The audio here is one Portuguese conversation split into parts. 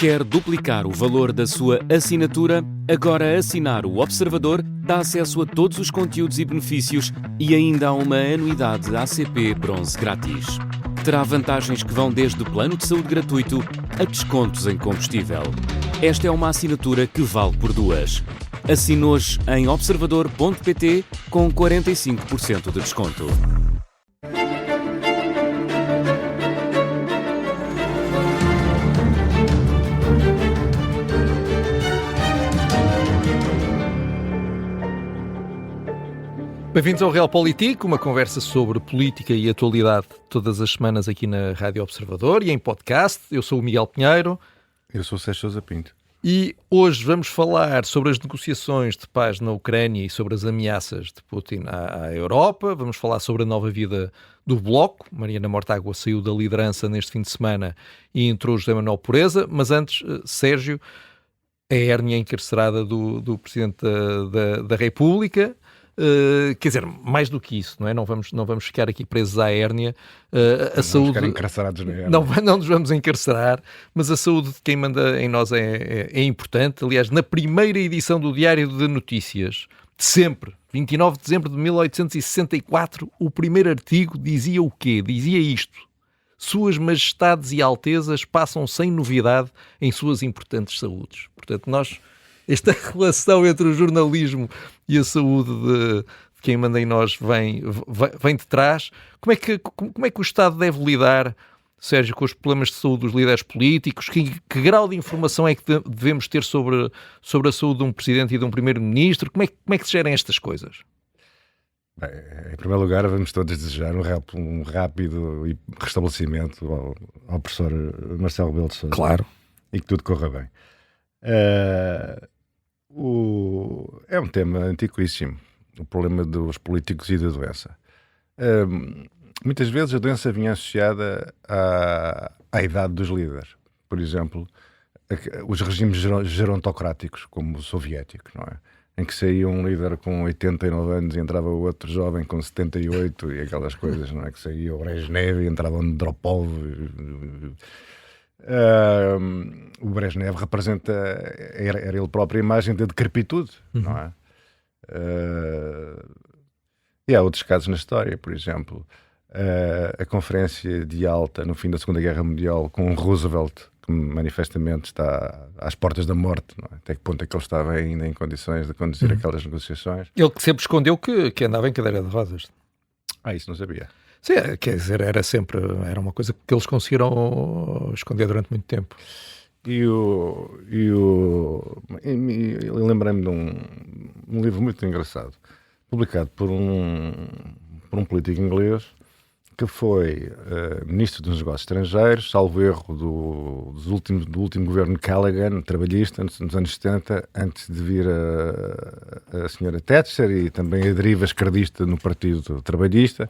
Quer duplicar o valor da sua assinatura? Agora assinar o Observador dá acesso a todos os conteúdos e benefícios e ainda há uma anuidade ACP Bronze grátis. Terá vantagens que vão desde plano de saúde gratuito a descontos em combustível. Esta é uma assinatura que vale por duas. Assine hoje em observador.pt com 45% de desconto. Bem-vindos ao Realpolitik, uma conversa sobre política e atualidade todas as semanas aqui na Rádio Observador e em podcast. Eu sou o Miguel Pinheiro. Eu sou o Sérgio Sousa Pinto. E hoje vamos falar sobre as negociações de paz na Ucrânia e sobre as ameaças de Putin à Europa. Vamos falar sobre a nova vida do Bloco. Mariana Mortágua saiu da liderança neste fim de semana e entrou José Manuel Pureza. Mas antes, Sérgio, a hérnia encarcerada do Presidente da República. Quer dizer, mais do que isso, não é? Não vamos ficar aqui presos à hérnia. A saúde, ficar encarcerados na hérnia. Não nos vamos encarcerar, mas a saúde de quem manda em nós é importante. Aliás, na primeira edição do Diário de Notícias, de sempre, 29 de dezembro de 1864, o primeiro artigo dizia o quê? Dizia isto: Suas Majestades e Altezas passam sem novidade em suas importantes saúdes. Portanto, esta relação entre o jornalismo e a saúde de quem manda em nós vem de trás. Como é que o Estado deve lidar, Sérgio, com os problemas de saúde dos líderes políticos? Que grau de informação é que devemos ter sobre a saúde de um Presidente e de um Primeiro-Ministro? Como é que se gerem estas coisas? Bem, em primeiro lugar, vamos todos desejar um rápido restabelecimento ao professor Marcelo Rebelo de Sousa. Claro. E que tudo corra bem. É um tema antiquíssimo, o problema dos políticos e da doença. Muitas vezes a doença vinha associada à idade dos líderes. Por exemplo, os regimes gerontocráticos, como o soviético, não é? Em que saía um líder com 89 anos e entrava outro jovem com 78 e aquelas coisas, não é? Que saía o Brezhnev e entrava o Andropov. O Brezhnev era ele próprio a imagem da decrepitude, não é? E há outros casos na história, por exemplo, a Conferência de Yalta no fim da Segunda Guerra Mundial com Roosevelt, que manifestamente está às portas da morte, não é? Até que ponto é que ele estava ainda em condições de conduzir aquelas negociações? Ele que sempre escondeu que andava em cadeira de rodas. Isso não sabia. Sim, quer dizer, era uma coisa que eles conseguiram esconder durante muito tempo. Eu lembrei-me de um livro muito engraçado, publicado por um político inglês que foi ministro dos negócios estrangeiros, salvo erro do último governo Callaghan, trabalhista, nos anos 70, antes de vir a senhora Thatcher, e também a deriva esquerdista no Partido Trabalhista.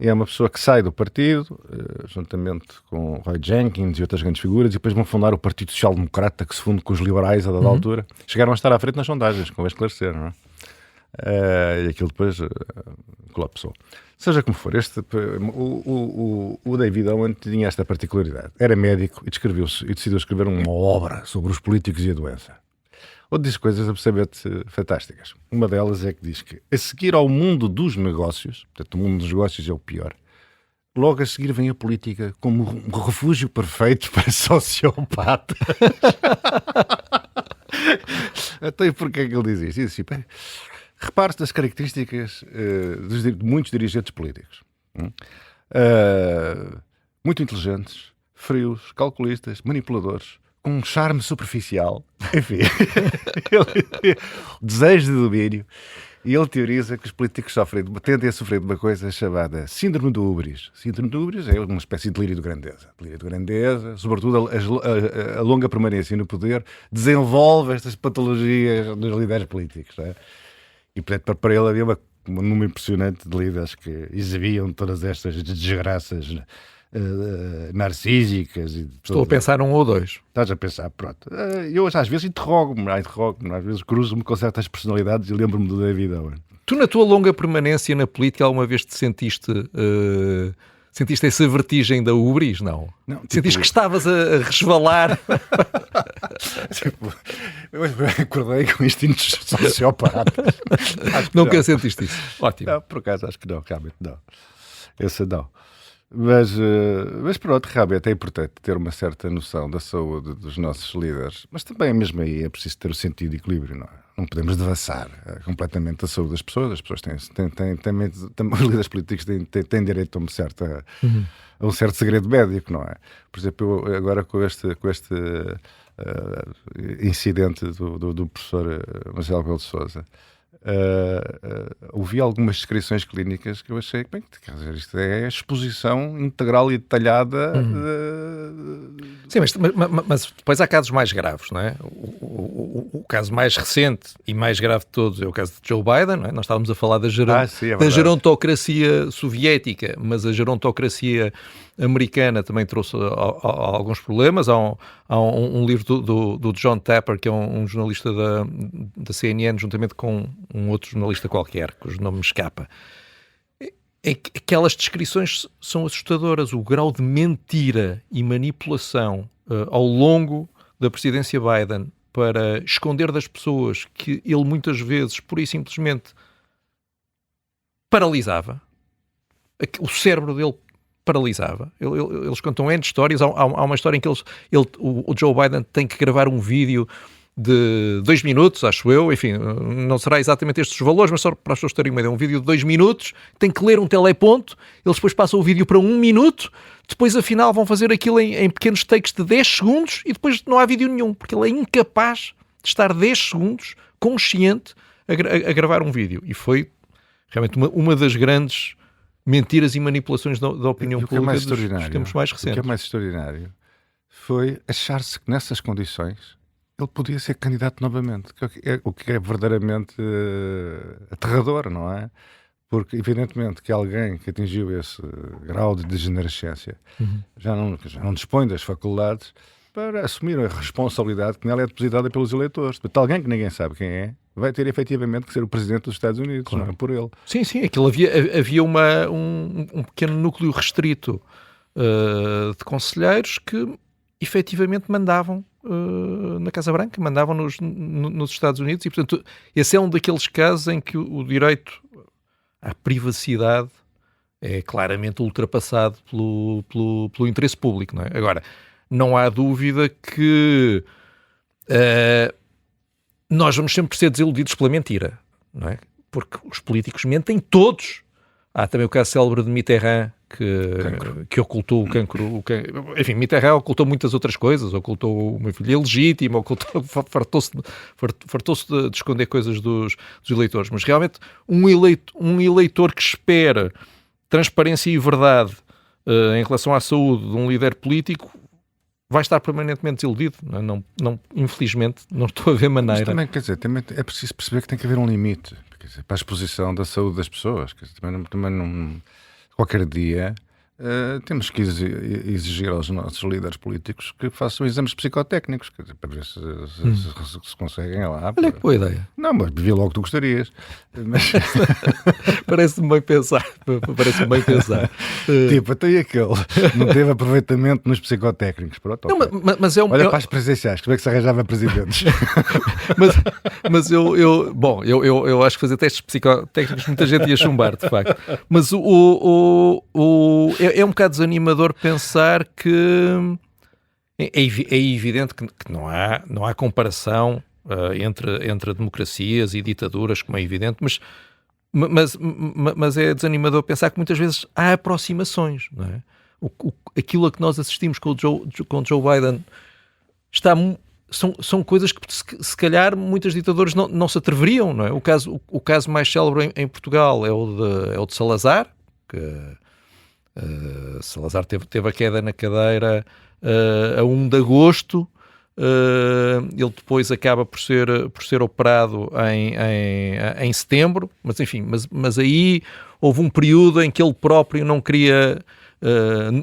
E é uma pessoa que sai do partido, juntamente com Roy Jenkins e outras grandes figuras, e depois vão fundar o Partido Social Democrata, que se funde com os liberais a dada altura. Chegaram a estar à frente nas sondagens, convém esclarecer, não é? E aquilo depois colapsou. Seja como for, o David Owen tinha esta particularidade. Era médico e decidiu escrever uma obra sobre os políticos e a doença. Ou diz coisas absolutamente fantásticas. Uma delas é que diz que, a seguir ao mundo dos negócios, portanto, o mundo dos negócios é o pior, logo a seguir vem a política como um refúgio perfeito para sociopatas. Então, e porquê é que ele diz isto? Diz assim, repare-se nas características de muitos dirigentes políticos. Muito inteligentes, frios, calculistas, manipuladores, com um charme superficial, enfim, desejo de domínio, e ele teoriza que os políticos tendem a sofrer de uma coisa chamada síndrome do húbris. Síndrome do húbris é uma espécie de delírio de grandeza. Delírio de grandeza, sobretudo a longa permanência no poder, desenvolve estas patologias dos líderes políticos, não é? E, portanto, para ele havia um número impressionante de líderes que exibiam todas estas desgraças narcísicas. Estou a pensar um ou dois. Estás a pensar, pronto. Eu às vezes interrogo-me, às vezes cruzo-me com certas personalidades e lembro-me do David Owen. Tu, na tua longa permanência na política, alguma vez te sentiste Sentiste essa vertigem da ubris? Não. Tipo, Sentiste que estavas a resvalar? Tipo, eu acordei com instintos sociopatas. Nunca sentiste isso? Ótimo. Não, por acaso acho que não, realmente não. Esse não. Mas pronto, realmente é importante ter uma certa noção da saúde dos nossos líderes, mas também mesmo aí é preciso ter o sentido de equilíbrio, não é? Não podemos devassar completamente a saúde das pessoas. As pessoas têm os líderes políticos têm direito a um certo segredo médico, não é? Por exemplo, eu, agora com este incidente do professor Marcelo Rebelo de Sousa, ouvi algumas descrições clínicas que eu achei que, bem, quer dizer, isto é a exposição integral e detalhada. Sim, mas depois há casos mais graves, não é? O caso mais recente e mais grave de todos é o caso de Joe Biden, não é? Nós estávamos a falar da gerontocracia soviética, mas a gerontocracia americana também trouxe alguns problemas. Há um livro do John Tapper, que é um jornalista da CNN, juntamente com um outro jornalista qualquer, cujo nome me escapa. Aquelas descrições são assustadoras. O grau de mentira e manipulação ao longo da presidência Biden para esconder das pessoas que ele muitas vezes, pura e simplesmente, paralisava. O cérebro dele paralisava. Eles contam N histórias. Há uma história em que o Joe Biden tem que gravar um vídeo de 2 minutos, acho eu, enfim, não será exatamente estes os valores, mas só para as pessoas terem uma ideia, um vídeo de 2 minutos, tem que ler um teleponto, eles depois passam o vídeo para 1 minuto, depois afinal vão fazer aquilo em pequenos takes de 10 segundos e depois não há vídeo nenhum, porque ele é incapaz de estar 10 segundos consciente a gravar um vídeo. E foi realmente uma das grandes mentiras e manipulações da opinião pública dos tempos mais recentes. O que é mais extraordinário foi achar-se que nessas condições ele podia ser candidato novamente, o que é verdadeiramente aterrador, não é? Porque, evidentemente, que alguém que atingiu esse grau de degenerescência já não dispõe das faculdades para assumir a responsabilidade que nela é depositada pelos eleitores. Portanto, alguém que ninguém sabe quem é vai ter efetivamente que ser o presidente dos Estados Unidos, claro. Não é por ele. Sim, aquilo havia um pequeno núcleo restrito de conselheiros que efetivamente mandavam na Casa Branca, mandavam nos Estados Unidos, e portanto esse é um daqueles casos em que o direito à privacidade é claramente ultrapassado pelo interesse público, não é? Agora, não há dúvida que nós vamos sempre ser desiludidos pela mentira, não é? Porque os políticos mentem todos. Há também o caso célebre de Mitterrand, que ocultou o cancro. Enfim, Mitterrand ocultou muitas outras coisas, ocultou uma filha ilegítima, fartou-se de esconder coisas dos eleitores. Mas realmente um eleitor que espera transparência e verdade em relação à saúde de um líder político vai estar permanentemente desiludido. Não, infelizmente, não estou a ver maneira. Mas também, quer dizer, também é preciso perceber que tem que haver um limite, quer dizer, para a exposição da saúde das pessoas. Quer dizer, também não, qualquer dia temos que exigir aos nossos líderes políticos que façam exames psicotécnicos, quer dizer, para ver se conseguem lá. Olha que boa ideia. Não, mas vi logo que tu gostarias. Mas... Parece-me bem pensar. Tipo, até aquele não teve aproveitamento nos psicotécnicos. Pronto, não, okay. mas olha para as presenciais, como é que se arranjava presidentes? mas eu acho que fazer testes psicotécnicos muita gente ia chumbar, de facto. Mas é um bocado desanimador pensar que é evidente que não há comparação entre democracias e ditaduras, como é evidente, mas é desanimador pensar que muitas vezes há aproximações, não é? Aquilo a que nós assistimos com Joe Biden são coisas que se calhar muitas ditaduras não se atreveriam, não é? O caso mais célebre em Portugal é o de Salazar, que Salazar teve a queda na cadeira a 1 de agosto. Ele depois acaba por ser operado em setembro, mas enfim, mas aí houve um período em que ele próprio não queria,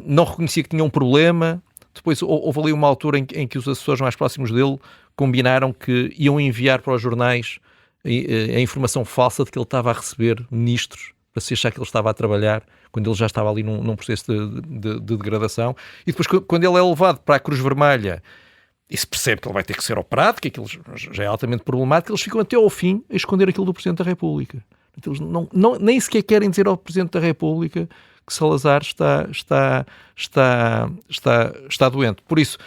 não reconhecia que tinha um problema. Depois houve ali uma altura em que os assessores mais próximos dele combinaram que iam enviar para os jornais a informação falsa de que ele estava a receber ministros para se achar que ele estava a trabalhar, quando ele já estava ali num processo de degradação. E depois, quando ele é levado para a Cruz Vermelha e se percebe que ele vai ter que ser operado, que aquilo já é altamente problemático, eles ficam até ao fim a esconder aquilo do Presidente da República. Então, eles nem sequer querem dizer ao Presidente da República que Salazar está doente. Por isso,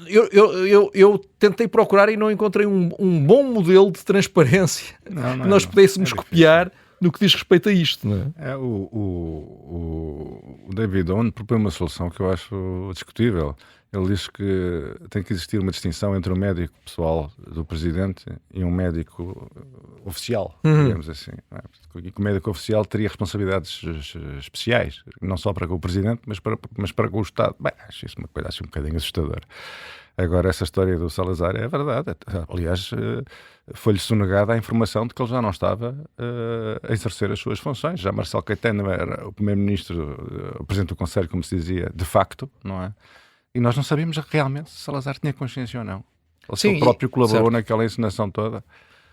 eu tentei procurar e não encontrei um bom modelo de transparência que nós pudéssemos copiar no que diz respeito a isto. Não é? O David Owen propõe uma solução que eu acho discutível. Ele diz que tem que existir uma distinção entre o médico pessoal do Presidente e um médico oficial, digamos assim. Não é? E que o médico oficial teria responsabilidades especiais, não só para com o Presidente, mas para com o Estado. Bem, acho isso uma coisa um bocadinho assustadora. Agora, essa história do Salazar é verdade. Aliás, foi-lhe sonegada a informação de que ele já não estava a exercer as suas funções. Já Marcelo Caetano era o primeiro-ministro, o presidente do Conselho, como se dizia, de facto, não é? E nós não sabíamos realmente se Salazar tinha consciência ou não. Ele próprio colaborou naquela encenação toda.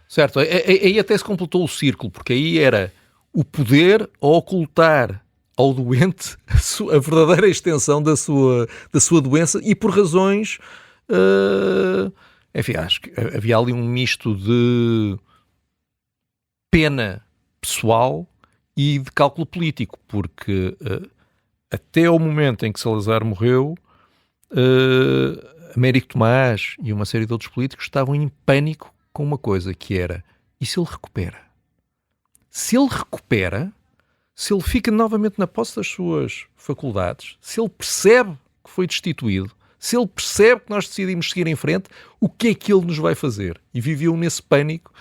Certo. Aí até se completou o círculo, porque aí era o poder a ocultar ao doente a verdadeira extensão da sua doença e por razões... enfim, acho que havia ali um misto de pena pessoal e de cálculo político, porque até ao momento em que Salazar morreu, Américo Tomás e uma série de outros políticos estavam em pânico com uma coisa que era: e se ele recupera? Se ele recupera, se ele fica novamente na posse das suas faculdades, se ele percebe que foi destituído, se ele percebe que nós decidimos seguir em frente, o que é que ele nos vai fazer? E viviam nesse pânico.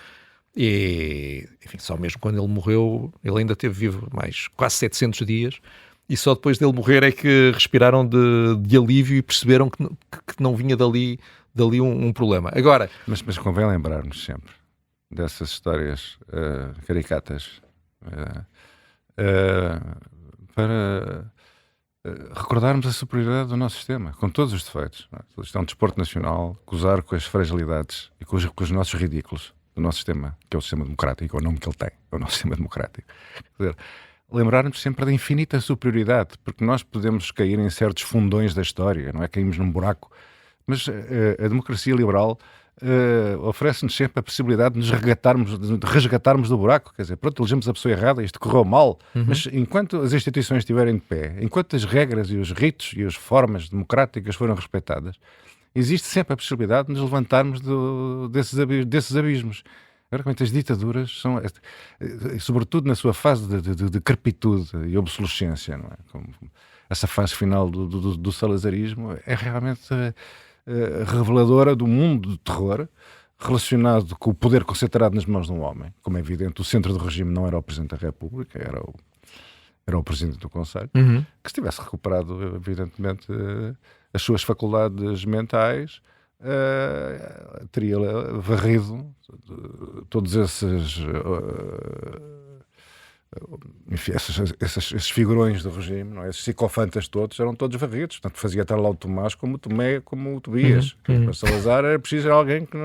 E, enfim, só mesmo quando ele morreu, ele ainda teve vivo mais quase 700 dias, e só depois dele morrer é que respiraram de alívio e perceberam que não vinha dali um problema. Agora, mas convém lembrar-nos sempre dessas histórias caricatas para recordarmos a superioridade do nosso sistema, com todos os defeitos. Não é? Isto é um desporto nacional, gozar com as fragilidades e com os nossos ridículos do nosso sistema, que é o sistema democrático, é o nome que ele tem, é o nosso sistema democrático. Quer dizer, lembrar-nos sempre da infinita superioridade, porque nós podemos cair em certos fundões da história, não é? Caímos num buraco, mas a democracia liberal oferece-nos sempre a possibilidade de nos resgatarmos do buraco. Quer dizer, pronto, elegemos a pessoa errada, isto correu mal, mas enquanto as instituições estiverem de pé, enquanto as regras e os ritos e as formas democráticas foram respeitadas, existe sempre a possibilidade de nos levantarmos desses abismos. Agora, como as ditaduras são, sobretudo na sua fase de crepitude e obsolescência, não é? Como essa fase final do salazarismo é realmente reveladora do mundo de terror relacionado com o poder concentrado nas mãos de um homem. Como é evidente, o centro do regime não era o Presidente da República, era o Presidente do Conselho, que se tivesse recuperado, evidentemente, as suas faculdades mentais, teria varrido todos esses enfim, esses figurões do regime, não é? Esses psicofantas todos eram todos varridos, portanto fazia estar lá o Tomás como o Tomé, como o Tobias. Para Salazar era preciso alguém que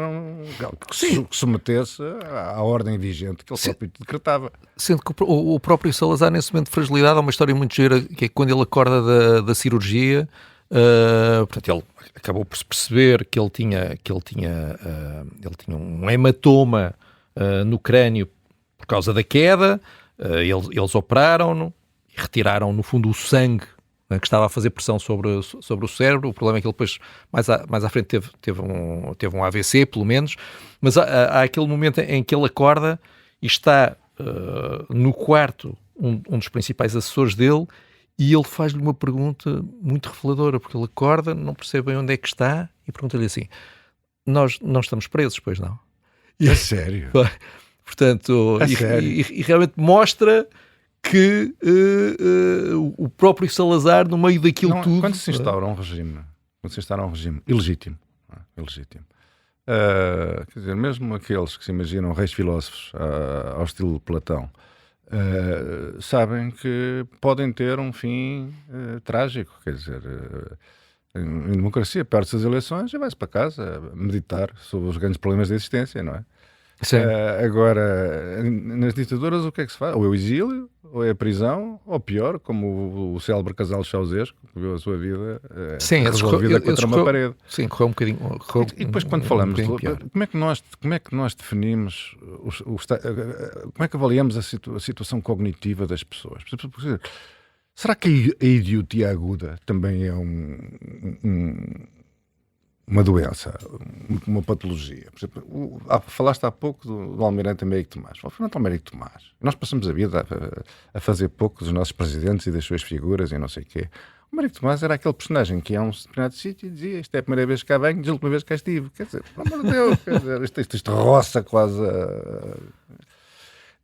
se submetesse à ordem vigente que ele próprio decretava. Sendo que o próprio Salazar, nesse momento de fragilidade, há uma história muito gira, que é quando ele acorda da cirurgia. Portanto, ele acabou por se perceber que ele tinha um hematoma no crânio por causa da queda. Eles operaram-no e retiraram, no fundo, o sangue, né, que estava a fazer pressão sobre o cérebro. O problema é que ele depois, mais à frente, teve um AVC, pelo menos. Mas há aquele momento em que ele acorda e está no quarto um dos principais assessores dele, e ele faz-lhe uma pergunta muito reveladora, porque ele acorda, não percebe bem onde é que está, e pergunta-lhe assim: nós estamos presos, pois não? É sério? Portanto, e realmente mostra que o próprio Salazar, no meio daquilo tudo... Quando se instaura um regime ilegítimo, quer dizer, mesmo aqueles que se imaginam reis filósofos ao estilo Platão, sabem que podem ter um fim trágico. Quer dizer, em democracia, perde-se as eleições e vai-se para casa meditar sobre os grandes problemas da existência, não é? Agora, nas ditaduras, o que é que se faz? Ou é o exílio, ou é a prisão, ou pior, como o célebre casal Ceausescu, que viu a sua vida resolvida contra uma parede. Sim, correu um bocadinho. E depois, quando falamos, como é que nós definimos, como é que avaliamos a situação cognitiva das pessoas? Será que a idiotia aguda também é uma doença, uma patologia? Por exemplo, falaste há pouco do Almirante Américo Tomás. O Almirante Américo Tomás. Nós passamos a vida a fazer pouco dos nossos presidentes e das suas figuras e não sei o quê. O Américo Tomás era aquele personagem que ia a um determinado sítio e dizia: isto é a primeira vez que cá venho, diz a última vez que cá estive. Quer dizer, pelo amor de Deus, isto roça quase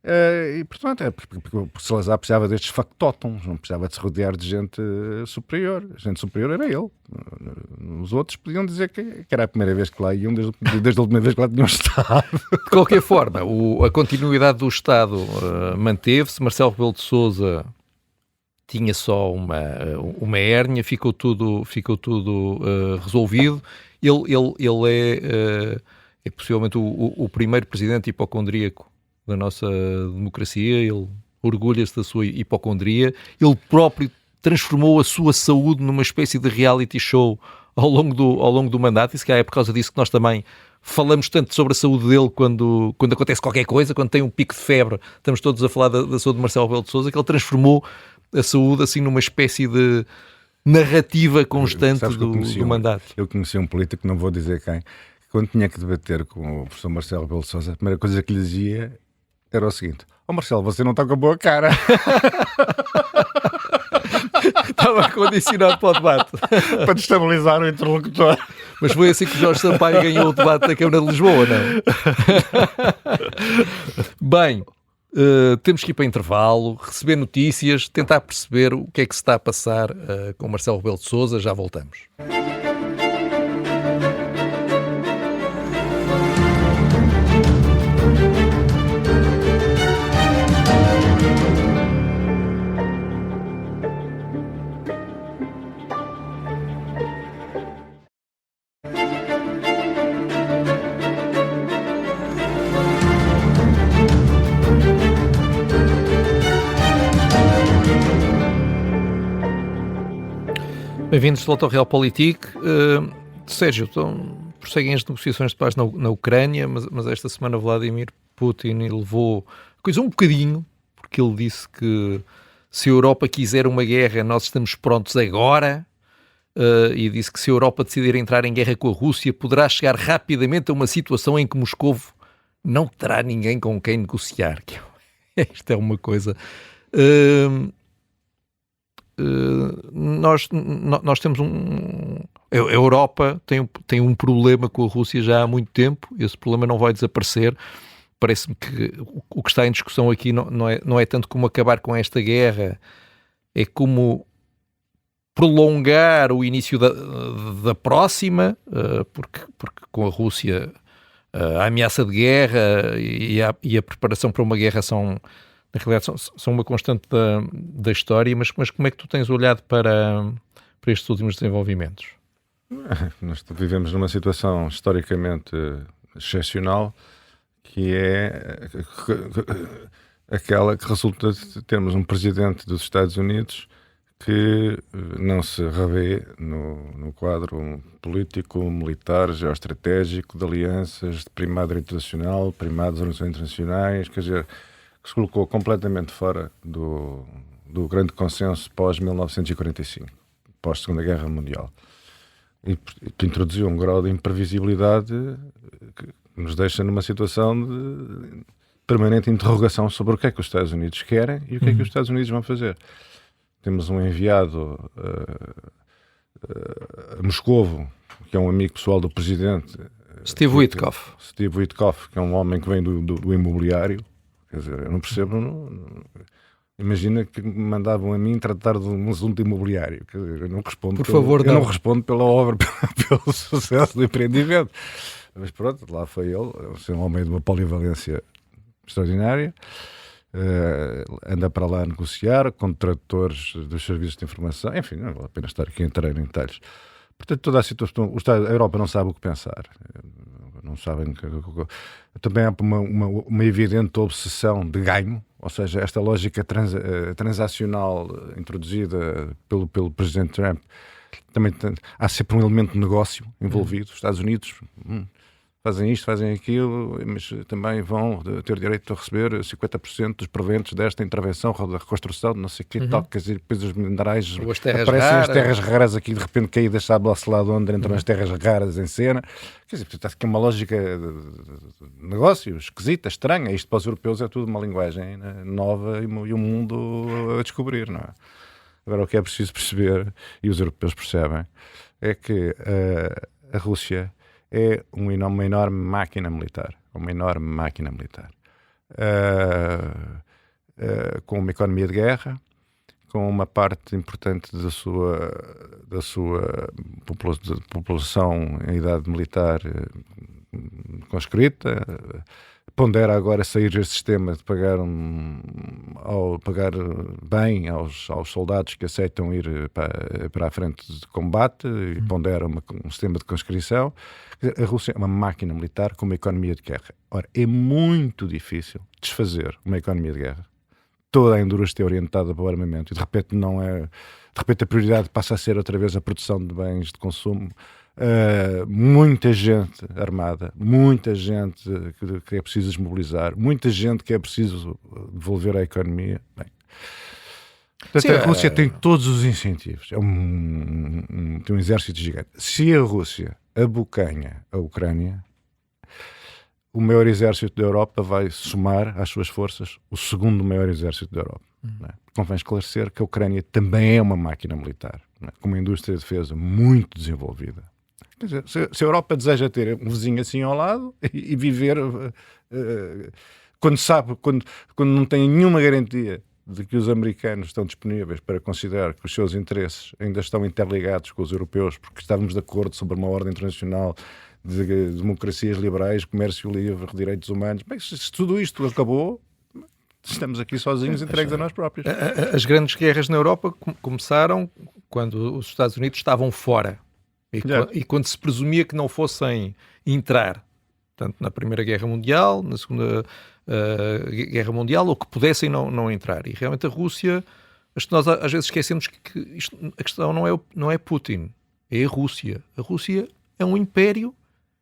e portanto, porque Salazar precisava destes factótons, não precisava de se rodear de gente superior. A gente superior era ele. Os outros podiam dizer que era a primeira vez que lá iam, desde a última vez que lá tinham estado. De qualquer forma, a continuidade do Estado manteve-se. Marcelo Rebelo de Sousa tinha só uma hérnia, ficou tudo resolvido. Ele é possivelmente o primeiro presidente hipocondríaco da nossa democracia. Ele orgulha-se da sua hipocondria. Ele próprio transformou a sua saúde numa espécie de reality show ao longo do mandato, e se calhar é por causa disso que nós também falamos tanto sobre a saúde dele quando acontece qualquer coisa, quando tem um pico de febre, estamos todos a falar da saúde de Marcelo Rebelo de Sousa, que ele transformou a saúde assim numa espécie de narrativa constante do mandato. Eu conheci um político, não vou dizer quem, que quando tinha que debater com o professor Marcelo Rebelo de Sousa, a primeira coisa que lhe dizia era o seguinte: Marcelo, você não está com a boa cara. Estava condicionado para o debate. Para destabilizar o interlocutor. Mas foi assim que Jorge Sampaio ganhou o debate da Câmara de Lisboa, não? Bem, temos que ir para intervalo, receber notícias, tentar perceber o que é que se está a passar com Marcelo Rebelo de Sousa. Já voltamos. Bem-vindos de volta ao Realpolitik. Sérgio, prosseguem as negociações de paz na Ucrânia, mas esta semana Vladimir Putin levou a coisa um bocadinho, porque ele disse que se a Europa quiser uma guerra, nós estamos prontos agora, e disse que se a Europa decidir entrar em guerra com a Rússia, poderá chegar rapidamente a uma situação em que Moscovo não terá ninguém com quem negociar. Isto é uma coisa... Nós temos a Europa tem um problema com a Rússia já há muito tempo. Esse problema não vai desaparecer. Parece-me que o que está em discussão aqui não é tanto como acabar com esta guerra, é como prolongar o início da próxima, porque com a Rússia a ameaça de guerra e a preparação para uma guerra na realidade são uma constante da história, mas como é que tu tens olhado para estes últimos desenvolvimentos? Nós vivemos numa situação historicamente excepcional, que é aquela que resulta de termos um presidente dos Estados Unidos que não se revê no quadro político, militar, geoestratégico, de alianças, de primado internacional, primado das organizações internacionais, quer dizer, que se colocou completamente fora do grande consenso pós-1945, pós-Segunda Guerra Mundial, e que introduziu um grau de imprevisibilidade que nos deixa numa situação de permanente interrogação sobre o que é que os Estados Unidos querem e o que é que os Estados Unidos vão fazer. Temos um enviado a Moscovo, que é um amigo pessoal do presidente, Steve Witkoff, que é um homem que vem do imobiliário. Quer dizer, eu não percebo. Imagina que me mandavam a mim tratar de um assunto imobiliário. Quer dizer, eu não respondo. Por favor, não respondo pela obra, pelo sucesso do empreendimento. Mas pronto, lá foi ele. É um homem de uma polivalência extraordinária. Anda para lá a negociar com tradutores dos serviços de informação. Enfim, não vale a pena estar aqui a entrar em detalhes. Portanto, toda a situação. A Europa não sabe o que pensar. não sabem. Também há uma evidente obsessão de ganho, ou seja, esta lógica transacional introduzida pelo Presidente Trump, também há sempre um elemento de negócio envolvido. Os Estados Unidos fazem isto, fazem aquilo, mas também vão ter direito a receber 50% dos proventos desta intervenção, da reconstrução, de não sei o que, tal, quer dizer, depois os minerais aparecem, as terras raras aqui de repente caídas, sabe-se lá de onde entram as terras raras em cena. Quer dizer, está aqui uma lógica de negócio esquisita, estranha. Isto para os europeus é tudo uma linguagem nova e um mundo a descobrir, não é? Agora o que é preciso perceber, e os europeus percebem, é que a Rússia é uma enorme máquina militar. Uma enorme máquina militar. Com uma economia de guerra, com uma parte importante da sua população em idade militar conscrita, pondera agora sair deste sistema de pagar bem aos soldados que aceitam ir para a frente de combate, e pondera um sistema de conscrição. A Rússia é uma máquina militar com uma economia de guerra. Ora, é muito difícil desfazer uma economia de guerra. Toda a indústria é orientada para o armamento e de repente a prioridade passa a ser outra vez a produção de bens de consumo. Muita gente armada, muita gente que é preciso desmobilizar, muita gente que é preciso devolver à economia. Bem, portanto, a Rússia tem todos os incentivos, tem um exército gigante. Se a Rússia abocanha a Ucrânia, o maior exército da Europa vai somar às suas forças o segundo maior exército da Europa. Não é? Convém esclarecer que a Ucrânia também é uma máquina militar, não é? Com uma indústria de defesa muito desenvolvida. Quer dizer, se a Europa deseja ter um vizinho assim ao lado e viver quando não tem nenhuma garantia de que os americanos estão disponíveis para considerar que os seus interesses ainda estão interligados com os europeus, porque estávamos de acordo sobre uma ordem internacional de democracias liberais, comércio livre, direitos humanos. Bem, se tudo isto acabou, estamos aqui sozinhos, entregues a nós próprios. As grandes guerras na Europa começaram quando os Estados Unidos estavam fora. E quando se presumia que não fossem entrar, tanto na Primeira Guerra Mundial, na Segunda Guerra Mundial, ou que pudessem não entrar. E realmente a Rússia, acho que nós às vezes esquecemos que a questão não é Putin, é a Rússia. A Rússia é um império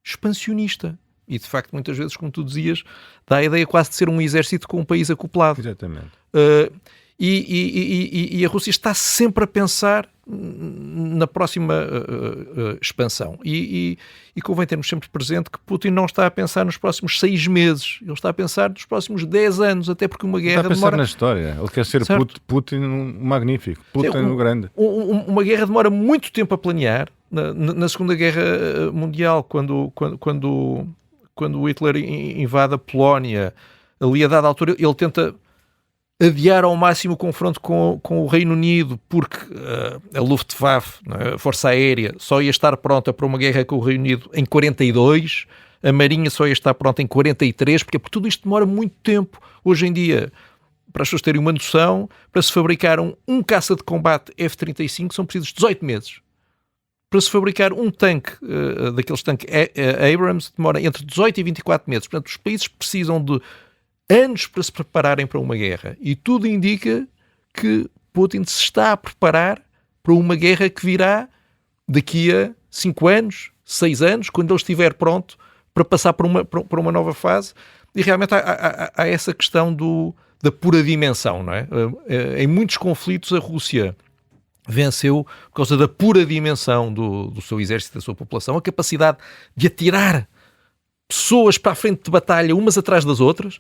expansionista. E, de facto, muitas vezes, como tu dizias, dá a ideia quase de ser um exército com um país acoplado. Exatamente. E a Rússia está sempre a pensar na próxima expansão. E convém termos sempre presente que Putin não está a pensar nos próximos 6 meses. Ele está a pensar nos próximos 10 anos, até porque uma guerra demora... Está a pensar demora... na história. Ele quer ser Putin magnífico. Putin o grande. Uma guerra demora muito tempo a planear. Na Segunda Guerra Mundial, quando o Hitler invade a Polónia, ali a dada altura ele tenta adiar ao máximo o confronto com o Reino Unido, porque a Luftwaffe, a Força Aérea, só ia estar pronta para uma guerra com o Reino Unido em 42, a Marinha só ia estar pronta em 43, porque tudo isto demora muito tempo. Hoje em dia, para as pessoas terem uma noção, para se fabricar um caça de combate F-35 são precisos 18 meses. Para se fabricar um tanque, daqueles tanques Abrams, demora entre 18 e 24 meses. Portanto, os países precisam de anos para se prepararem para uma guerra. E tudo indica que Putin se está a preparar para uma guerra que virá daqui a 5 anos, 6 anos, quando ele estiver pronto para passar por uma nova fase. E realmente há essa questão da pura dimensão, não é? Em muitos conflitos a Rússia venceu por causa da pura dimensão do seu exército, da sua população, a capacidade de atirar pessoas para a frente de batalha umas atrás das outras.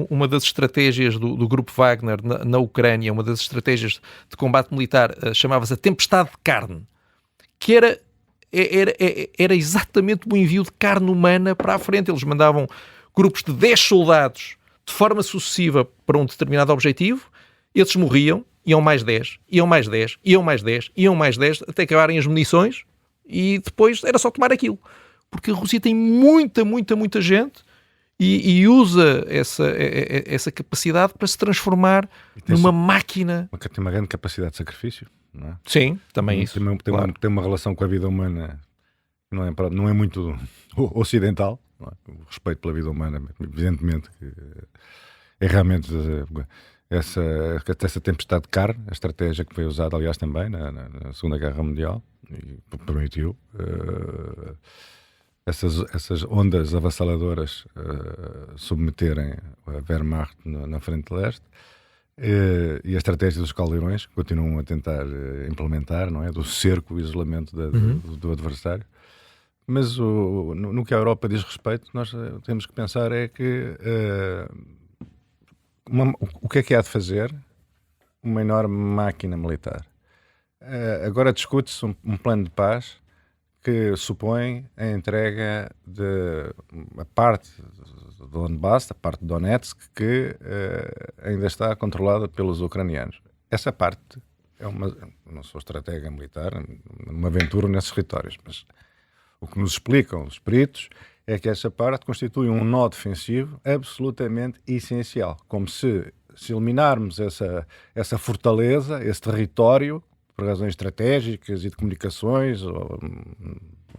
Uma das estratégias do grupo Wagner na Ucrânia, uma das estratégias de combate militar, chamava-se a Tempestade de Carne, que era exatamente o envio de carne humana para a frente. Eles mandavam grupos de 10 soldados de forma sucessiva para um determinado objetivo, esses morriam, iam mais 10, iam mais 10, iam mais 10, iam mais 10, até acabarem as munições, e depois era só tomar aquilo. Porque a Rússia tem muita gente e usa essa capacidade para se transformar numa máquina. Tem uma grande capacidade de sacrifício, não é? Sim, também isso. Tem uma relação com a vida humana não é muito ocidental, não é? O respeito pela vida humana, evidentemente, que é realmente essa tempestade de carne, a estratégia que foi usada, aliás, também na Segunda Guerra Mundial, e permitiu essas ondas avassaladoras submeterem a Wehrmacht na frente leste. E a estratégia dos caldeirões continuam a tentar implementar, não é? Do cerco, o isolamento do adversário. Mas no que a Europa diz respeito, nós temos que pensar é que o que há de fazer uma enorme máquina militar. Agora discute-se um plano de paz que supõe a entrega de a parte do Donbass, a parte de Donetsk, que ainda está controlada pelos ucranianos. Essa parte eu não sou estratega militar, uma aventura nesses territórios, mas o que nos explicam os peritos é que essa parte constitui um nó defensivo absolutamente essencial, como se eliminarmos essa fortaleza, esse território, por razões estratégicas e de comunicações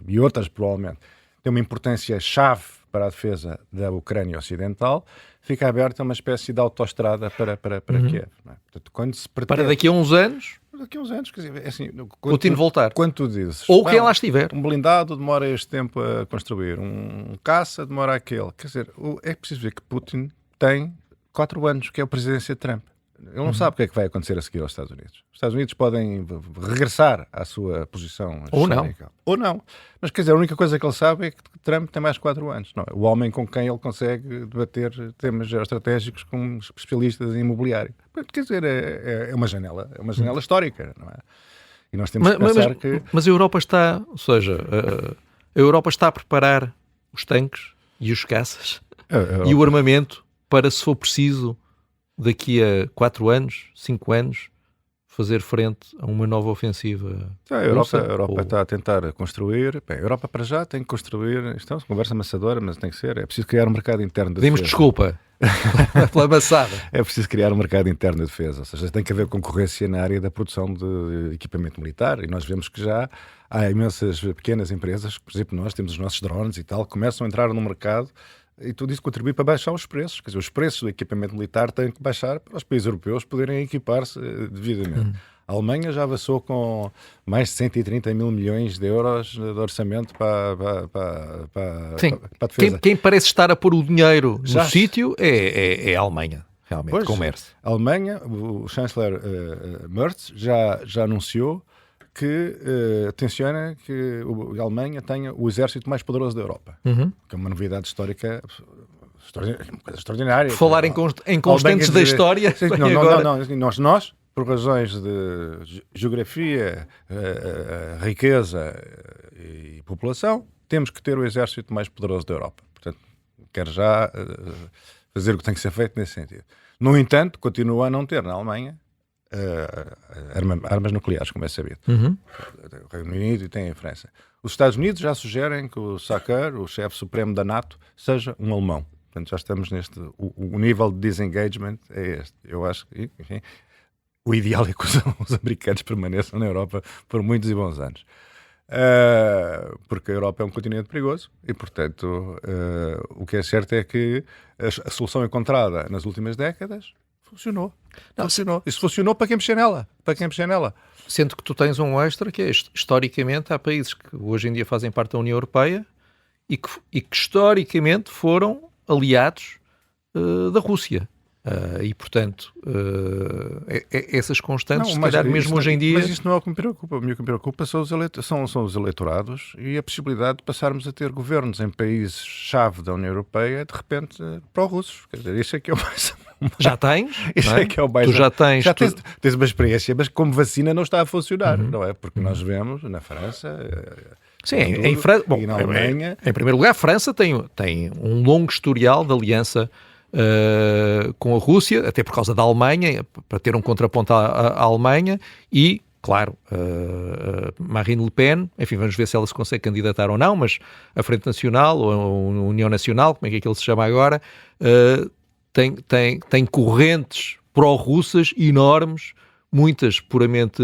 e outras, provavelmente, tem uma importância chave para a defesa da Ucrânia Ocidental, fica aberta uma espécie de autoestrada para Kiev. Não é? Portanto, quando se pretende... Para daqui a uns anos... Daqui a uns anos, quer dizer, é assim, Putin voltar. Quando tu dizes... Ou quem lá estiver. Um blindado demora este tempo a construir, um caça demora aquele. Quer dizer, é preciso ver que Putin tem 4 anos, que é a presidência de Trump. Ele não sabe o que é que vai acontecer a seguir aos Estados Unidos. Os Estados Unidos podem regressar à sua posição histórica. Ou não. Mas, quer dizer, a única coisa que ele sabe é que Trump tem mais 4 anos. Não é? O homem com quem ele consegue debater temas geoestratégicos com especialistas em imobiliário. Quer dizer, é uma janela histórica, não é? E nós temos que pensar que... Mas a Europa está... Ou seja, a Europa está a preparar os tanques e os caças e o armamento para, se for preciso... daqui a 4 anos, 5 anos, fazer frente a uma nova ofensiva. A Europa está a tentar construir. Bem, a Europa para já tem que construir. Isto é uma conversa amassadora, mas tem que ser. É preciso criar um mercado interno de defesa. Desculpa pela amassada. É preciso criar um mercado interno de defesa. Ou seja, tem que haver concorrência na área da produção de equipamento militar. E nós vemos que já há imensas pequenas empresas, por exemplo, nós temos os nossos drones e tal, começam a entrar no mercado. E tudo isso contribui para baixar os preços. Quer dizer, os preços do equipamento militar têm que baixar para os países europeus poderem equipar-se devidamente. A Alemanha já avançou com mais de 130 mil milhões de euros de orçamento para a defesa. Quem parece estar a pôr o dinheiro no sítio é a Alemanha, realmente, pois, comércio. A Alemanha, o chanceler Merz já anunciou que tenciona que a Alemanha tenha o exército mais poderoso da Europa. Que é uma novidade histórica, uma coisa extraordinária. Falar em constantes da história. Sim, nós, por razões de geografia, riqueza e população, temos que ter o exército mais poderoso da Europa. Portanto, quero já fazer o que tem que ser feito nesse sentido. No entanto, continua a não ter na Alemanha armas nucleares, como é sabido. O Reino Unido e tem a França. Os Estados Unidos já sugerem que o Sacher, o chefe supremo da NATO, seja um alemão. Portanto, já estamos neste... O nível de disengagement é este. Eu acho que, enfim, o ideal é que os americanos permaneçam na Europa por muitos e bons anos. Porque a Europa é um continente perigoso e, portanto, o que é certo é que a solução encontrada nas últimas décadas funcionou. Isso funcionou para quem mexer nela. Sendo que tu tens um extra que é, historicamente, há países que hoje em dia fazem parte da União Europeia e que historicamente foram aliados da Rússia. E, portanto, essas constantes, se calhar mesmo hoje em dia... Mas isso não é o que me preocupa. O que me preocupa são os eleitorados e a possibilidade de passarmos a ter governos em países-chave da União Europeia, de repente, pró-russos. Quer dizer, isso é que é o mais... Já tens? Isso é que é o mais... Tu já tens... Tens uma experiência, mas como vacina não está a funcionar, não é? Porque nós vemos na França... Sim, em França... Bom, na Alemanha... Em primeiro lugar, a França tem um longo historial de aliança com a Rússia, até por causa da Alemanha, para ter um contraponto à Alemanha, e, claro, Marine Le Pen, enfim, vamos ver se ela se consegue candidatar ou não, mas a Frente Nacional, ou a União Nacional, como é que aquilo se chama agora, tem correntes pró-russas enormes, muitas puramente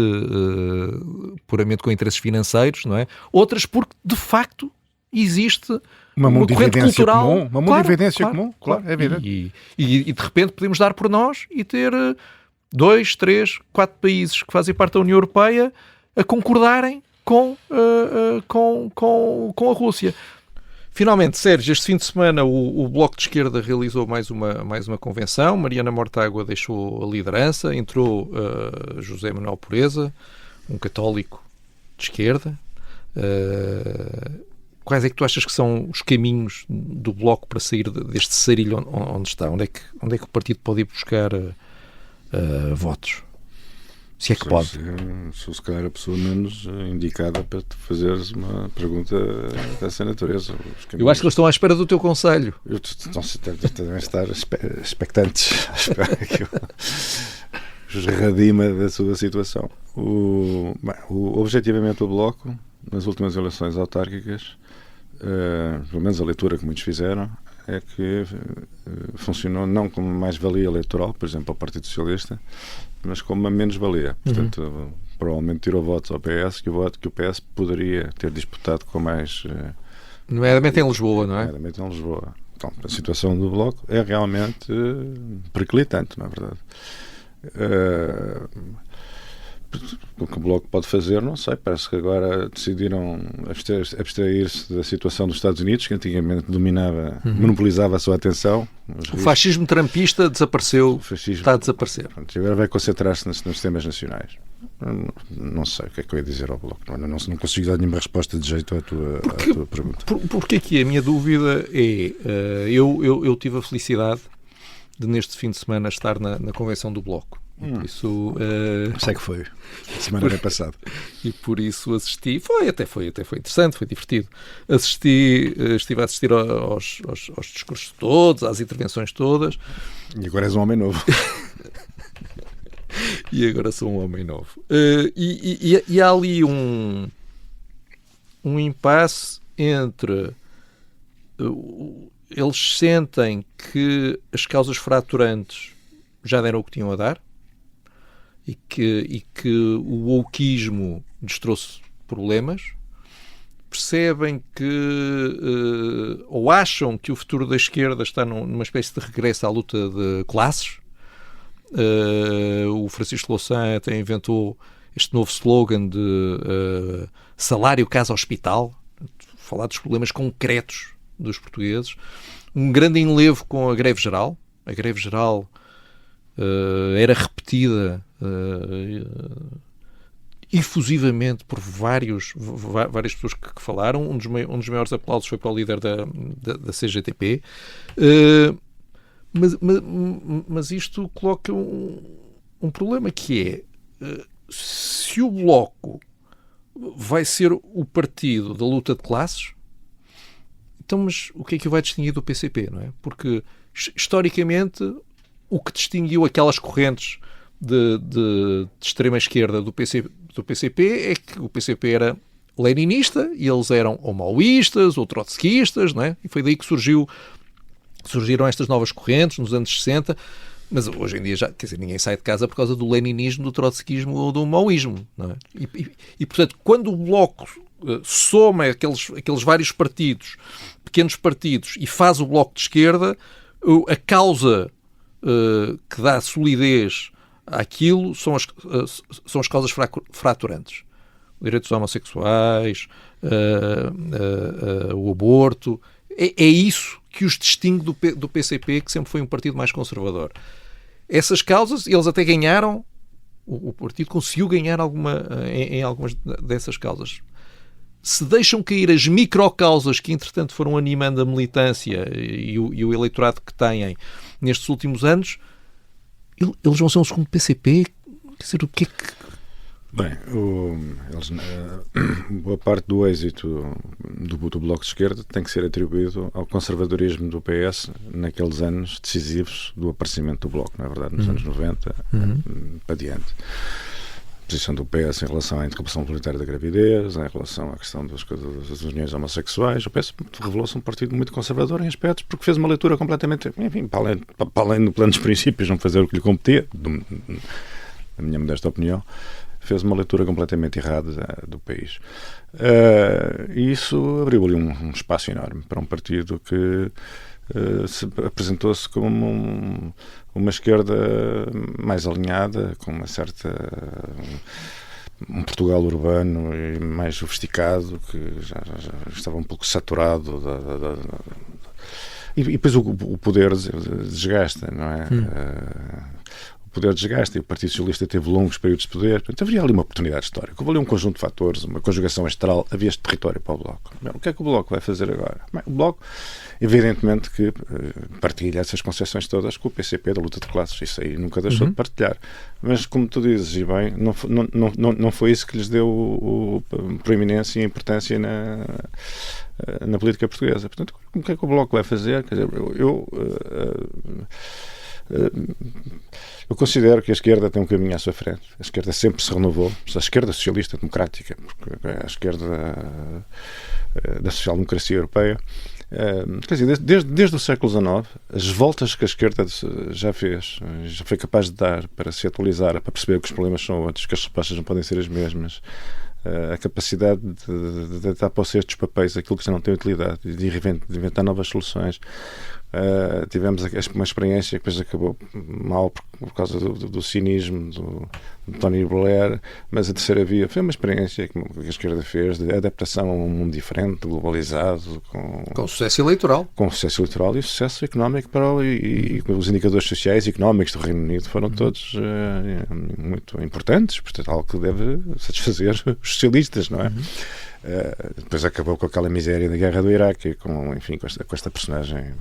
com interesses financeiros, não é? Outras porque, de facto, existe uma corrente cultural. Comum, uma mundividência comum, claro, é evidente. E de repente podemos dar por nós e ter 2, 3, 4 países que fazem parte da União Europeia a concordarem com a Rússia. Finalmente, Sérgio, este fim de semana o Bloco de Esquerda realizou mais uma convenção. Mariana Mortágua deixou a liderança, entrou José Manuel Pureza, um católico de esquerda. Quais é que tu achas que são os caminhos do Bloco para sair deste sarilho onde está? Onde é que o partido pode ir buscar votos? Se é que pode. Sou se calhar a pessoa menos indicada para te fazeres uma pergunta dessa natureza. Eu acho que eles estão à espera do teu conselho. Devem estar expectantes à espera que eu os redima da sua situação. Objetivamente o Bloco, nas últimas eleições autárquicas, pelo menos a leitura que muitos fizeram, é que funcionou não como mais-valia eleitoral, por exemplo, ao Partido Socialista, mas como uma menos-valia. Portanto, provavelmente tirou votos ao PS, que o PS poderia ter disputado com mais... Nomeadamente em Lisboa, não é? Nomeadamente em Lisboa. Então, a situação do Bloco é realmente periclitante, não é verdade? O que o Bloco pode fazer, não sei. Parece que agora decidiram abstrair-se da situação dos Estados Unidos, que antigamente dominava, monopolizava a sua atenção. O fascismo trampista desapareceu, está a desaparecer. Agora vai concentrar-se nos temas nacionais. Não sei o que é que eu ia dizer ao Bloco. Não consigo dar nenhuma resposta de jeito à tua pergunta. Porque aqui a minha dúvida é... Eu tive a felicidade de, neste fim de semana, estar na convenção do Bloco. Por isso, sei que foi semana passada. E por isso assisti. Foi interessante, foi divertido. Estive a assistir aos discursos todos, às intervenções todas. E agora és um homem novo. E agora sou um homem novo. E há ali um impasse entre eles sentem que as causas fraturantes já deram o que tinham a dar e que o wokeismo lhes trouxe problemas, percebem que ou acham que o futuro da esquerda está numa espécie de regresso à luta de classes. O Francisco Louçã até inventou este novo slogan de salário, casa, hospital, falar dos problemas concretos dos portugueses. Um grande enlevo com a greve geral. A greve geral era repetida efusivamente por várias pessoas que falaram. Um dos maiores aplausos foi para o líder da CGTP. Mas isto coloca um problema, que é se o Bloco vai ser o partido da luta de classes, então, mas o que é que o vai distinguir do PCP, não é? Porque, historicamente, o que distinguiu aquelas correntes de extrema-esquerda do PCP é que o PCP era leninista e eles eram ou maoístas ou trotskistas, não é? E foi daí que surgiram estas novas correntes nos anos 60, mas hoje em dia já, quer dizer, ninguém sai de casa por causa do leninismo, do trotskismo ou do maoísmo, não é? E portanto, quando o Bloco soma aqueles vários partidos, pequenos partidos, e faz o Bloco de Esquerda, a causa que dá solidez àquilo são as causas fraturantes. Direitos homossexuais, o aborto. É isso que os distingue do PCP, que sempre foi um partido mais conservador. Essas causas, eles até ganharam, o partido conseguiu ganhar em algumas dessas causas. Se deixam cair as microcausas que, entretanto, foram animando a militância e o eleitorado que têm nestes últimos anos, eles vão ser um segundo PCP? Quer dizer, o que é que... Bem, boa parte do êxito do Bloco de Esquerda tem que ser atribuído ao conservadorismo do PS naqueles anos decisivos do aparecimento do Bloco, não é verdade? Nos anos 90 para diante. A posição do PS em relação à interrupção voluntária da gravidez, em relação à questão das uniões homossexuais. O PS revelou-se um partido muito conservador em aspectos, porque fez uma leitura completamente, enfim, para além do plano dos princípios, não fazer o que lhe competia, na minha modesta opinião, fez uma leitura completamente errada do país. E isso abriu ali um espaço enorme para um partido que apresentou-se como uma esquerda mais alinhada, com uma certa... um Portugal urbano e mais sofisticado, que já estava um pouco saturado e depois o poder desgasta, não é? O poder desgasta e o Partido Socialista teve longos períodos de poder. Portanto, haveria ali uma oportunidade histórica. Houve ali um conjunto de fatores, uma conjugação astral, havia este território para o Bloco. O que é que o Bloco vai fazer agora? O Bloco, evidentemente, que partilha essas concepções todas com o PCP da luta de classes. Isso aí nunca deixou de partilhar. Mas, como tu dizes, e bem, não foi isso que lhes deu proeminência e importância na política portuguesa. Portanto, o que é que o Bloco vai fazer? Quer dizer, eu considero que a esquerda tem um caminho à sua frente. A esquerda sempre se renovou. A esquerda socialista democrática, porque a esquerda da social-democracia europeia. Quer dizer, desde o século XIX, as voltas que a esquerda já fez, já foi capaz de dar para se atualizar, para perceber que os problemas são outros, que as respostas não podem ser as mesmas, a capacidade de dar para os cestos papéis aquilo que já não tem utilidade e de inventar novas soluções. Tivemos uma experiência que depois acabou mal por causa do cinismo do Tony Blair, mas a terceira via foi uma experiência que a esquerda fez de adaptação a um mundo diferente, globalizado, com sucesso eleitoral. Com sucesso eleitoral e sucesso económico e os indicadores sociais e económicos do Reino Unido foram todos muito importantes, portanto, algo que deve satisfazer os socialistas, não é? Depois acabou com aquela miséria da guerra do Iraque, com esta personagem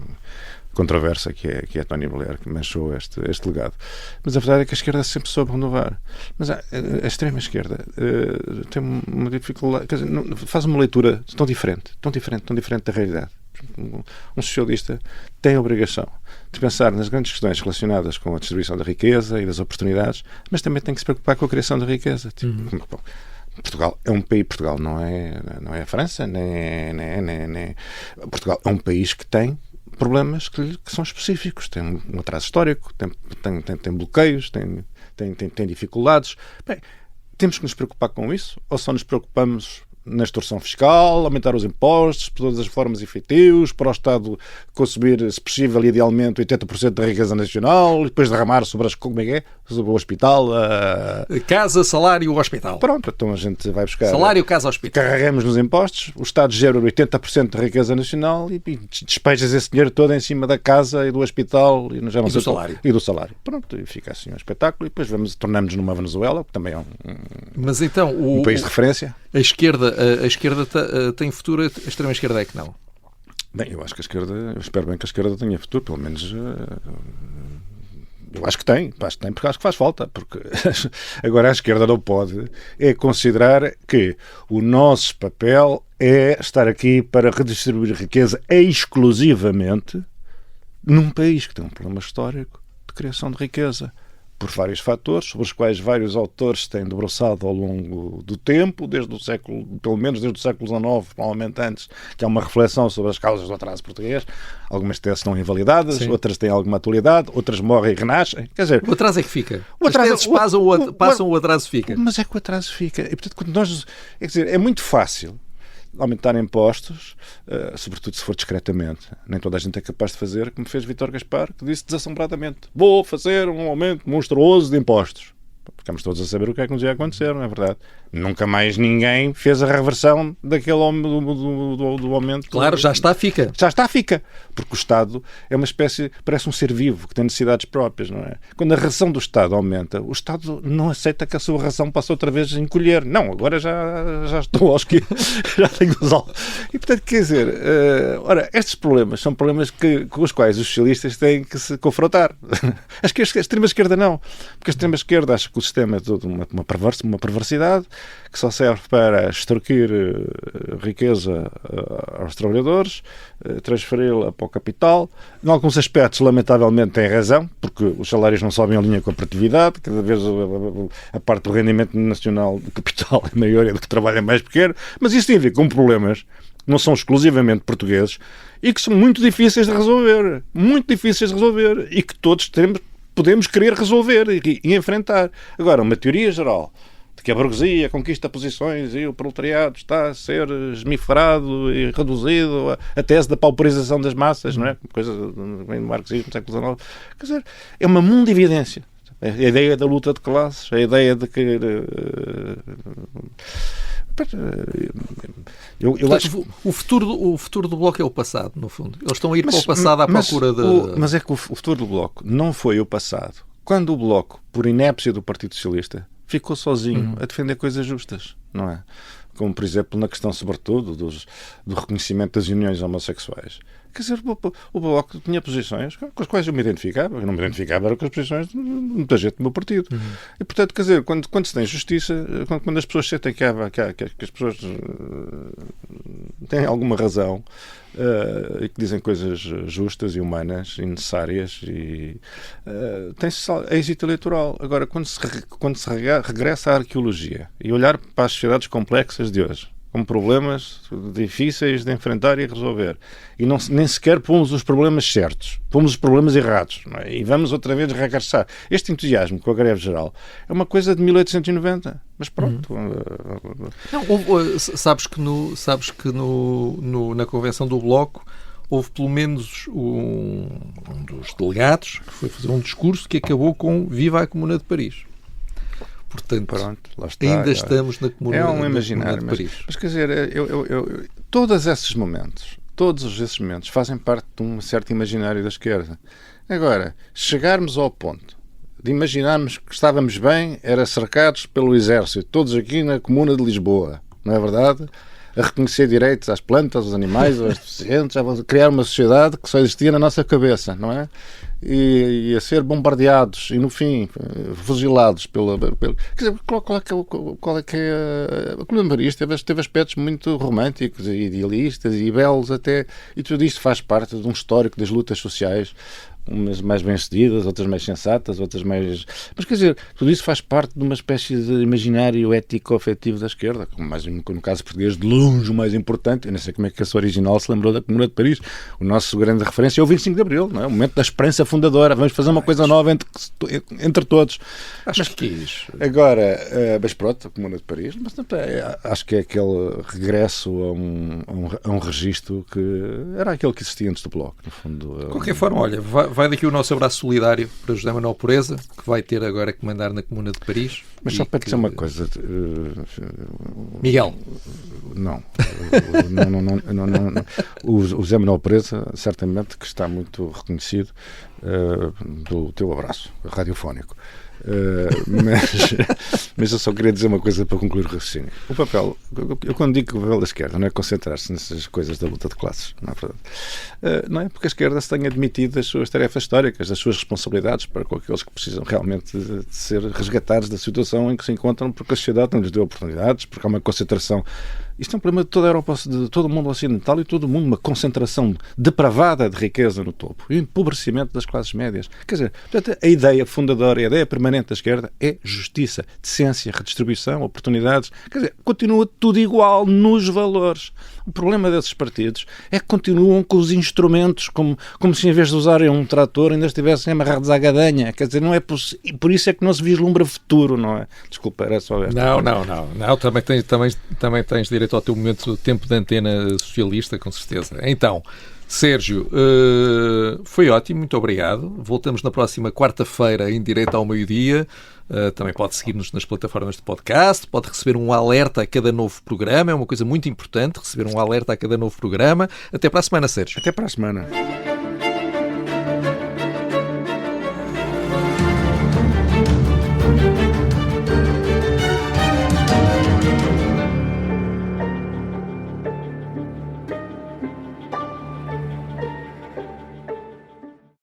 controversa que é Tony Blair, que manchou este legado. Mas a verdade é que a esquerda sempre soube renovar. Mas a extrema-esquerda tem uma dificuldade, quer dizer, faz uma leitura tão diferente da realidade. Um socialista tem a obrigação de pensar nas grandes questões relacionadas com a distribuição da riqueza e das oportunidades, mas também tem que se preocupar com a criação da riqueza. Portugal é um país, Portugal não é a França, nem Portugal é um país que tem problemas que são específicos, tem um atraso histórico, tem bloqueios, tem dificuldades. Bem, temos que nos preocupar com isso ou só nos preocupamos na extorsão fiscal, aumentar os impostos, por todas as formas efetivos, para o Estado consumir, se possível e idealmente, 80% da riqueza nacional, e depois derramar sobre sobre o hospital. Casa, salário, hospital. Pronto, então a gente vai buscar... Salário, casa, hospital. Carregamos nos impostos, o Estado gera 80% da riqueza nacional e despejas esse dinheiro todo em cima da casa e do hospital e do salário. E do salário. Pronto, e fica assim um espetáculo e depois tornamos-nos numa Venezuela, que também é Mas então, um país de referência. A esquerda tem futuro, a extrema-esquerda é que não? Bem, eu espero bem que a esquerda tenha futuro, pelo menos eu acho que tem, porque acho que faz falta, porque agora a esquerda não pode considerar que o nosso papel é estar aqui para redistribuir riqueza exclusivamente num país que tem um problema histórico de criação de riqueza, por vários fatores, sobre os quais vários autores têm debruçado ao longo do tempo, pelo menos desde o século XIX, provavelmente antes, que há uma reflexão sobre as causas do atraso português. Algumas teses estão invalidadas, sim, outras têm alguma atualidade, outras morrem e renascem. Quer dizer, o atraso é que fica. As teses passam, o atraso fica. Mas é que o atraso fica. E, portanto, quando é muito fácil aumentar impostos, sobretudo se for discretamente. Nem toda a gente é capaz de fazer, como fez Vítor Gaspar, que disse desassombradamente: vou fazer um aumento monstruoso de impostos. Ficamos todos a saber o que é que nos ia acontecer, não é verdade? Nunca mais ninguém fez a reversão daquele do aumento. Claro, já está, fica. Porque o Estado é uma espécie, parece um ser vivo, que tem necessidades próprias, não é? Quando a ração do Estado aumenta, o Estado não aceita que a sua ração passe outra vez a encolher. Não, agora já estou aos que já tenho os alvos. E, portanto, quer dizer, estes problemas são problemas com os quais os socialistas têm que se confrontar. Acho que a extrema-esquerda não. Porque a extrema-esquerda acha que o sistema é toda uma perversidade, que só serve para extorquir riqueza aos trabalhadores, transferi-la para o capital. Em alguns aspectos, lamentavelmente, tem razão, porque os salários não sobem em linha com a produtividade, cada vez a parte do rendimento nacional do capital é maior e do que trabalho é mais pequeno, mas isso tem a ver com problemas que não são exclusivamente portugueses e que são muito difíceis de resolver, e que todos podemos querer resolver e enfrentar. Agora, uma teoria geral de que a burguesia conquista posições e o proletariado está a ser esmiferado e reduzido, a tese da pauperização das massas, não é? Coisa do marxismo, século XIX. Quer dizer, é uma mundividência. A ideia da luta de classes, a ideia de que... Eu acho... O futuro do Bloco é o passado, no fundo. Eles estão a ir para o passado à procura de... Mas é que o futuro do Bloco não foi o passado. Quando o Bloco, por inépcia do Partido Socialista, ficou sozinho a defender coisas justas, não é? Como, por exemplo, na questão, sobretudo, do reconhecimento das uniões homossexuais. Quer dizer, o Bloco tinha posições com as quais eu me identificava. Eu não me identificava com as posições de muita gente do meu partido. E, portanto, quer dizer, quando se tem justiça, quando as pessoas sentem que as pessoas têm alguma razão e que dizem coisas justas e humanas e necessárias, e tem-se êxito eleitoral. Agora, quando se regressa à arqueologia e olhar para as sociedades complexas de hoje, com problemas difíceis de enfrentar e resolver. E nem sequer pomos os problemas certos. Pomos os problemas errados. Não é? E vamos outra vez regressar. Este entusiasmo com a greve geral é uma coisa de 1890. Mas pronto. Não, sabes que na convenção do Bloco houve pelo menos um dos delegados que foi fazer um discurso que acabou com "Viva a Comuna de Paris". Portanto, pronto, lá está, ainda estamos na Comuna, é um imaginário, de Paris. Mas quer dizer, todos esses momentos fazem parte de um certo imaginário da esquerda. Agora, chegarmos ao ponto de imaginarmos que estávamos bem, era cercados pelo exército, todos aqui na Comuna de Lisboa, não é verdade? A reconhecer direitos às plantas, aos animais, aos deficientes, a criar uma sociedade que só existia na nossa cabeça, não é? E a ser bombardeados e, no fim, fuzilados pela... Quer dizer, qual é que é... A Comuna de Paris teve aspectos muito românticos e idealistas e belos até, e tudo isto faz parte de um histórico das lutas sociais, umas mais bem-sucedidas, outras mais sensatas, outras mais... Mas, quer dizer, tudo isso faz parte de uma espécie de imaginário ético-afetivo da esquerda, como mais, no caso português, de longe o mais importante. Eu não sei como é que esse original se lembrou da Comuna de Paris. O nosso grande referência é o 25 de Abril, não é? O momento da esperança fundadora. Vamos fazer uma coisa nova entre todos. Acho que quis. Agora, mas pronto, a Comuna de Paris, mas acho que é aquele regresso a um registro que era aquele que existia antes do Bloco, no fundo. De qualquer forma, olha, vai daqui o nosso abraço solidário para José Manuel Pureza, que vai ter agora que mandar na Comuna de Paris. Mas só para dizer uma coisa... Miguel. Não. O José Manuel Pureza, certamente, que está muito reconhecido do teu abraço radiofónico. Mas eu só queria dizer uma coisa para concluir o raciocínio. O papel, eu quando digo que o papel da esquerda não é concentrar-se nessas coisas da luta de classes, não é verdade? Não é porque a esquerda se tenha admitido as suas tarefas históricas, as suas responsabilidades para com aqueles que precisam realmente de ser resgatados da situação em que se encontram, porque a sociedade não lhes deu oportunidades, porque há uma concentração. Isto é um problema de toda a Europa, de todo o mundo ocidental e todo o mundo, uma concentração depravada de riqueza no topo e o empobrecimento das classes médias. Quer dizer, portanto, a ideia fundadora, a ideia permanente da esquerda é justiça, decência, redistribuição, oportunidades. Quer dizer, continua tudo igual nos valores. O problema desses partidos é que continuam com os instrumentos como se em vez de usarem um trator ainda estivessem amarrados à gadanha. Quer dizer, não é por isso é que não se vislumbra futuro, não é? Desculpa, era só esta. Não, também tens direito ao teu momento de tempo de antena socialista, com certeza. Então, Sérgio, foi ótimo, muito obrigado. Voltamos na próxima quarta-feira em direto ao meio-dia. Também pode seguir-nos nas plataformas de podcast, pode receber um alerta a cada novo programa, é uma coisa muito importante, receber um alerta a cada novo programa. Até para a semana, Sérgio. Até para a semana.